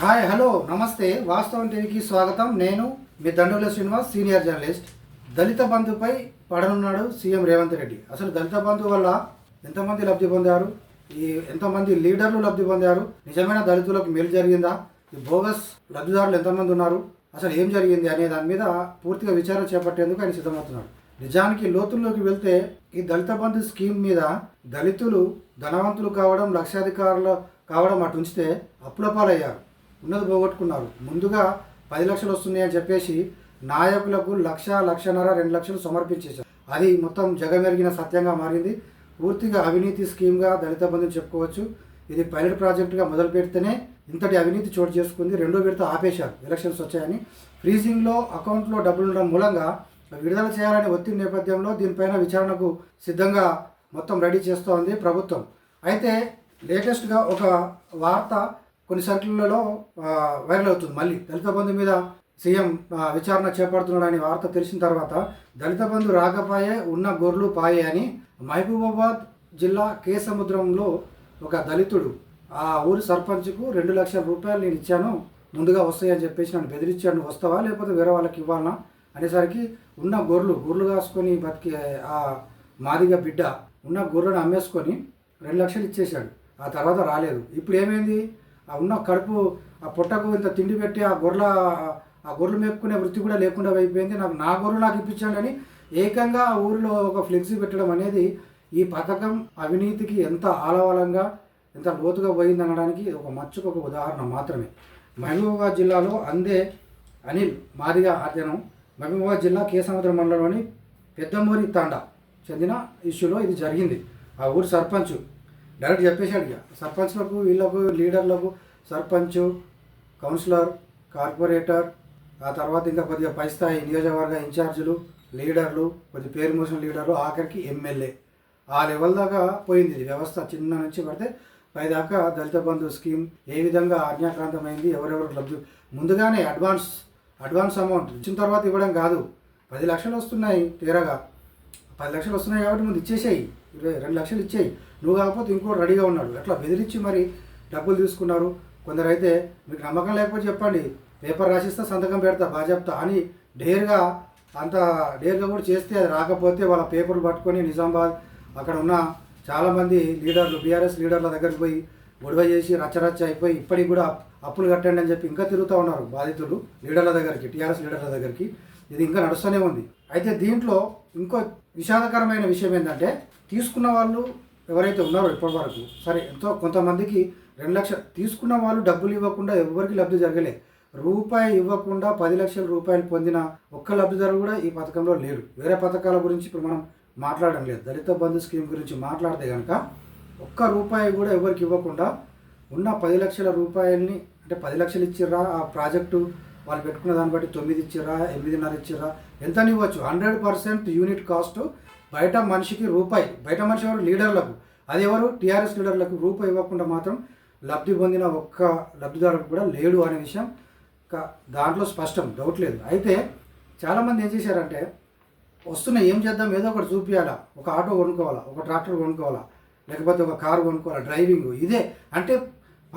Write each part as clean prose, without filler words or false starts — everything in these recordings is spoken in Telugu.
హాయ్ హలో నమస్తే వాస్తవం టీవీకి స్వాగతం. నేను మీ దండోల శ్రీనివాస్, సీనియర్ జర్నలిస్ట్. దళిత బంధుపై పడనున్నాడు సీఎం రేవంత్ రెడ్డి. అసలు దళిత బంధు వల్ల ఎంతమంది లబ్ధి పొందారు, ఎంతమంది లీడర్లు లబ్ధి పొందారు, నిజమైన దళితులకు మేలు జరిగిందా, ఈ బోగస్ లబ్ధిదారులు ఎంతమంది ఉన్నారు, అసలు ఏం జరిగింది అనే దాని మీద పూర్తిగా విచారణ చేపట్టేందుకు ఆయన సిద్ధమవుతున్నాడు. నిజానికి లోతుల్లోకి వెళ్తే ఈ దళిత బంధు స్కీమ్ మీద దళితులు ధనవంతులు కావడం, లక్షాధికారులు కావడం అటు ఉంచితే అప్పుల పాలయ్యారు, ఉన్నది పోగొట్టుకున్నారు. ముందుగా 10 లక్షలు వస్తున్నాయని చెప్పేసి నాయకులకు 1,00,000, 1,50,000, 2 లక్షలు సమర్పించేశారు. అది మొత్తం జగమెరిగిన సత్యంగా మారింది. పూర్తిగా అవినీతి స్కీమ్గా దళిత బంధుని చెప్పుకోవచ్చు. ఇది పైలట్ ప్రాజెక్టుగా మొదలు పెడితేనే ఇంతటి అవినీతి చోటు చేసుకుంది. రెండో విడత ఆపేశారు ఎలక్షన్స్ వచ్చాయని. ఫ్రీజింగ్లో అకౌంట్లో డబ్బులు ఉండడం మూలంగా విడుదల చేయాలనే ఒత్తిడి నేపథ్యంలో దీనిపైన విచారణకు సిద్ధంగా మొత్తం రెడీ చేస్తోంది ప్రభుత్వం. అయితే లేటెస్ట్గా ఒక వార్త కొన్ని సర్కిళ్లలో వైరల్ అవుతుంది. మళ్ళీ దళిత బంధు మీద సీఎం విచారణ చేపడుతున్నాడని వార్త తెలిసిన తర్వాత దళిత బంధు రాకపోయే ఉన్న గొర్రెలు పాయే అని మహబూబాబాద్ జిల్లా కేసముద్రంలో ఒక దళితుడు ఆ ఊరి సర్పంచ్కు 2 లక్షల రూపాయలు నేను ఇచ్చాను, ముందుగా వస్తాయని చెప్పేసి నన్ను బెదిరించాడు, నువ్వు వస్తావా లేకపోతే వేరే వాళ్ళకి ఇవ్వాలన్నా అనేసరికి ఉన్న గొర్రెలు కాసుకొని బతికి ఆ మాదిగ బిడ్డ ఉన్న గొర్రెను అమ్మేసుకొని 2 లక్షలు ఇచ్చేశాడు. ఆ తర్వాత రాలేదు. ఇప్పుడు ఏమైంది, ఆ ఉన్న కడుపు ఆ పొట్టకు ఇంత తిండి పెట్టి ఆ గొర్రెలు మేపుకునే వృత్తి కూడా లేకుండా అయిపోయింది. నా గొర్రెలు నాకు ఇప్పించాడని ఏకంగా ఆ ఊరిలో ఒక ఫ్లెక్సీ పెట్టడం అనేది ఈ పథకం అవినీతికి ఎంత ఆలవాలంగా ఎంత లోతుగా పోయింది అనడానికి ఒక మచ్చుకు ఒక ఉదాహరణ మాత్రమే. మహబూబాబాద్ జిల్లాలో అందే అనిల్ మాదిగా ఆధ్యనం మహబూబాబాద్ జిల్లా కేసముద్రం మండలంలోని పెద్దమూరి తాండా చెందిన ఇష్యూలో ఇది జరిగింది. ఆ ఊరి సర్పంచ్ డైరెక్ట్ చెప్పేశాడు. ఇక సర్పంచ్లకు, వీళ్ళకు, లీడర్లకు, సర్పంచ్, కౌన్సిలర్, కార్పొరేటర్, ఆ తర్వాత ఇంకా కొద్దిగా పై స్థాయి నియోజకవర్గ ఇన్ఛార్జీలు, లీడర్లు, కొద్ది పేరు మోసిన లీడర్లు, ఆఖరికి ఎమ్మెల్యే, ఆ లెవెల్ దాకా పోయింది ఇది వ్యవస్థ. చిన్న నుంచి పడితే పైదాకా దళిత బంధు స్కీమ్ ఏ విధంగా అజ్ఞాక్రాంతమైంది, ఎవరెవరు లబ్ధి ముందుగానే అడ్వాన్స్ అమౌంట్ ఇచ్చిన తర్వాత ఇవ్వడం కాదు. 10 లక్షలు వస్తున్నాయి, తీరగా 10 లక్షలు వస్తున్నాయి కాబట్టి ముందు ఇచ్చేసేయి, 2 లక్షలు ఇచ్చేయి, నువ్వు కాకపోతే ఇంకోటి రెడీగా ఉన్నాడు, అట్లా బెదిరించి మరి డబ్బులు తీసుకున్నారు. కొందరు అయితే మీకు నమ్మకం లేకపోతే చెప్పండి, పేపర్ రాసిస్తా, సంతకం పెడతా, బాజాప్తా అని డేర్గా కూడా చేస్తే అది రాకపోతే వాళ్ళ పేపర్లు పట్టుకొని నిజామాబాద్ అక్కడ ఉన్న చాలామంది లీడర్లు, బీఆర్ఎస్ లీడర్ల దగ్గరికి పోయి గొడవ చేసి రచ్చరచ్చ అయిపోయి ఇప్పటికి కూడా అప్పులు కట్టండి అని చెప్పి ఇంకా తిరుగుతూ ఉన్నారు బాధితులు లీడర్ల దగ్గరికి, టీఆర్ఎస్ లీడర్ల దగ్గరికి. ఇది ఇంకా నడుస్తూనే ఉంది. అయితే దీంట్లో ఇంకో విషాదకరమైన విషయం ఏంటంటే, తీసుకున్న వాళ్ళు ఎవరైతే ఉన్నారో ఇప్పటి వరకు సరే ఎంతో కొంతమందికి 2 లక్షలు తీసుకున్న వాళ్ళు డబ్బులు ఇవ్వకుండా ఎవరికి లబ్ధి జరగలే. రూపాయి ఇవ్వకుండా 10 లక్షల రూపాయలు పొందిన ఒక్క లబ్ధిదారు కూడా ఈ పథకంలో లేడు. వేరే పథకాల గురించి ఇప్పుడు మనం మాట్లాడడం లేదు. దళిత బంధు స్కీమ్ గురించి మాట్లాడితే కనుక ఒక్క రూపాయి కూడా ఎవరికి ఇవ్వకుండా ఉన్న 10 లక్షల రూపాయలని, అంటే 10 లక్షలు ఇచ్చిర్రా, ఆ ప్రాజెక్టు వాళ్ళు పెట్టుకున్న దాన్ని బట్టి 9 ఇచ్చిర్రా, 8.5 ఇచ్చిర్రా, ఎంత ఇవ్వచ్చు. 100% యూనిట్ కాస్ట్ బయట మనిషికి రూపాయి, బయట మనిషి ఎవరు, లీడర్లకు, అది ఎవరు, టీఆర్ఎస్ లీడర్లకు రూపాయి ఇవ్వకుండా మాత్రం లబ్ధి పొందిన ఒక్క లబ్ధిదారులకు కూడా లేడు అనే విషయం దాంట్లో స్పష్టం, డౌట్ లేదు. అయితే చాలామంది ఏం చేశారంటే, వస్తున్న ఏం చేద్దాం, ఏదో ఒకటి చూపించాలా, ఒక ఆటో కొనుక్కోవాలా, ఒక ట్రాక్టర్ కొనుక్కోవాలా, లేకపోతే ఒక కారు కొనుక్కోవాలా, డ్రైవింగ్ ఇదే అంటే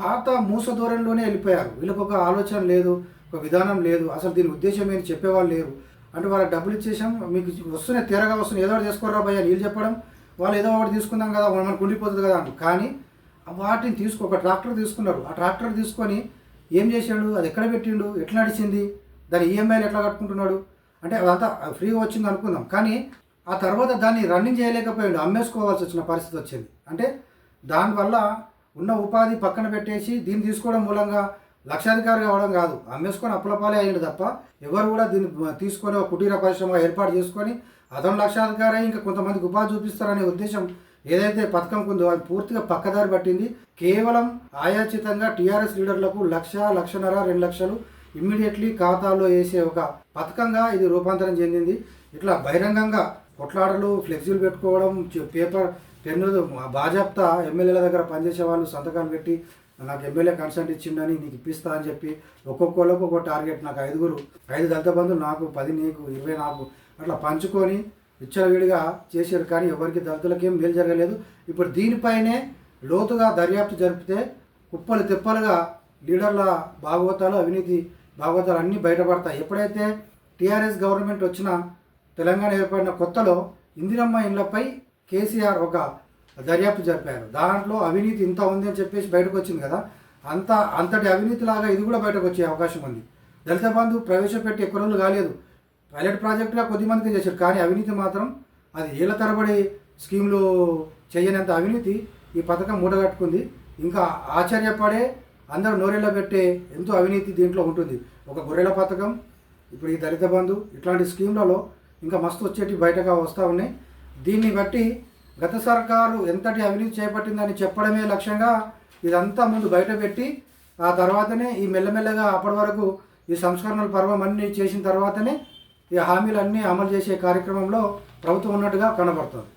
పాత మూస ధోరణిలోనే వెళ్ళిపోయారు. వీళ్ళకి ఒక ఆలోచన లేదు, ఒక విధానం లేదు, అసలు దీని ఉద్దేశం ఏంటి చెప్పేవాళ్ళు లేరు. అంటే వాళ్ళకి డబ్బులు ఇచ్చేసాం, మీకు వస్తున్నాయి, తీరగా వస్తున్నాయి, ఏదో ఒకటి చేసుకోరా భయ్యా నీళ్ళు చెప్పడం, వాళ్ళు ఏదో ఒకటి తీసుకుందాం కదా, మనకు ఉండిపోతుంది కదా అంటారు. కానీ వాటిని ఒక ట్రాక్టర్ తీసుకున్నారు. ఆ ట్రాక్టర్ తీసుకొని ఏం చేశాడు, అది ఎక్కడ పెట్టిండు, ఎట్లా నడిచింది, దాని ఈఎంఐలు ఎట్లా కట్టుకుంటున్నాడు, అంటే అదంతా ఫ్రీగా వచ్చింది అనుకుందాం. కానీ ఆ తర్వాత దాన్ని రన్నింగ్ చేయలేకపోయాడు, అమ్మేసుకోవాల్సి వచ్చిన పరిస్థితి వచ్చింది. అంటే దానివల్ల ఉన్న ఉపాధి పక్కన పెట్టేసి దీన్ని తీసుకోవడం మూలంగా లక్షాధికారి కావడం కాదు, అమ్మేసుకొని అప్పులపాలే అయ్యింది తప్ప ఎవరు కూడా దీన్ని తీసుకొని ఒక కుటీర పరిశ్రమ ఏర్పాటు చేసుకొని అతను లక్షాధికారి ఇంకా కొంతమందికి ఉపాధి చూపిస్తారనే ఉద్దేశం ఏదైతే పథకం ఉందో అది పూర్తిగా పక్కదారి పట్టింది. కేవలం ఆయాచితంగా టీఆర్ఎస్ లీడర్లకు 1,00,000, 1,50,000, 2 లక్షలు ఇమ్మీడియట్లీ ఖాతాలో వేసే ఒక పథకంగా ఇది రూపాంతరం చెందింది. ఇట్లా బహిరంగంగా కొట్లాటలు, ఫ్లెక్సీలు పెట్టుకోవడం, పేపర్ పెన్నులు బాజాప్తా ఎమ్మెల్యేల దగ్గర పనిచేసే వాళ్ళు సంతకాలు పెట్టి నాకు ఎమ్మెల్యే కన్సెంట్ ఇచ్చిండని నీకు ఇప్పిస్తా అని చెప్పి ఒక్కొక్కళ్ళకు ఒక టార్గెట్, నాకు 5 దళిత బంధువులు, నాకు 10 నీకు, 20 నాకు, అట్లా పంచుకొని విచ్చలవిడిగా చేశారు. కానీ ఎవరికి దళితులకి ఏం మేలు జరగలేదు. ఇప్పుడు దీనిపైనే లోతుగా దర్యాప్తు జరిపితే కుప్పలు తిప్పలుగా లీడర్ల భాగవతాలు, అవినీతి భాగవతాలు అన్నీ బయటపడతాయి. ఎప్పుడైతే టీఆర్ఎస్ గవర్నమెంట్ వచ్చిన తెలంగాణ ఏర్పడిన కొత్తలో ఇందిరమ్మ ఇళ్లపై కేసీఆర్ ఒక దర్యాప్తు జరిపారు. దాంట్లో అవినీతి ఇంత ఉంది అని చెప్పేసి బయటకు వచ్చింది కదా, అంతటి అవినీతిలాగా ఇది కూడా బయటకు వచ్చే అవకాశం ఉంది. దళిత బంధు ప్రవేశపెట్టి ఎక్కువ రోజులు కాలేదు, పైలట్ ప్రాజెక్టుగా కొద్దిమందికి చేశారు. కానీ అవినీతి మాత్రం అది ఏళ్ల తరబడి స్కీమ్లు చేయనంత అవినీతి ఈ పథకం మూటగట్టుకుంది. ఇంకా ఆశ్చర్యపడే, అందరూ నోరెళ్ళ పెట్టే ఎంతో అవినీతి దీంట్లో ఉంటుంది. ఒక గొర్రెల పథకం, ఇప్పుడు ఈ దళిత బంధు, ఇట్లాంటి స్కీమ్లలో ఇంకా మస్తు వచ్చేటి బయటగా వస్తూ ఉన్నాయి. దీన్ని బట్టి గత సర్కారు ఎంతటి అవినీతి చేపట్టిందని చెప్పడమే లక్ష్యంగా ఇదంతా ముందు బయటపెట్టి ఆ తర్వాతనే ఈ మెల్లమెల్లగా అప్పటి వరకు ఈ సంస్కరణల పర్వం అన్నీ చేసిన తర్వాతనే ఈ హామీలన్నీ అమలు చేసే కార్యక్రమంలో ప్రభుత్వం ఉన్నట్టుగా కనబడుతుంది.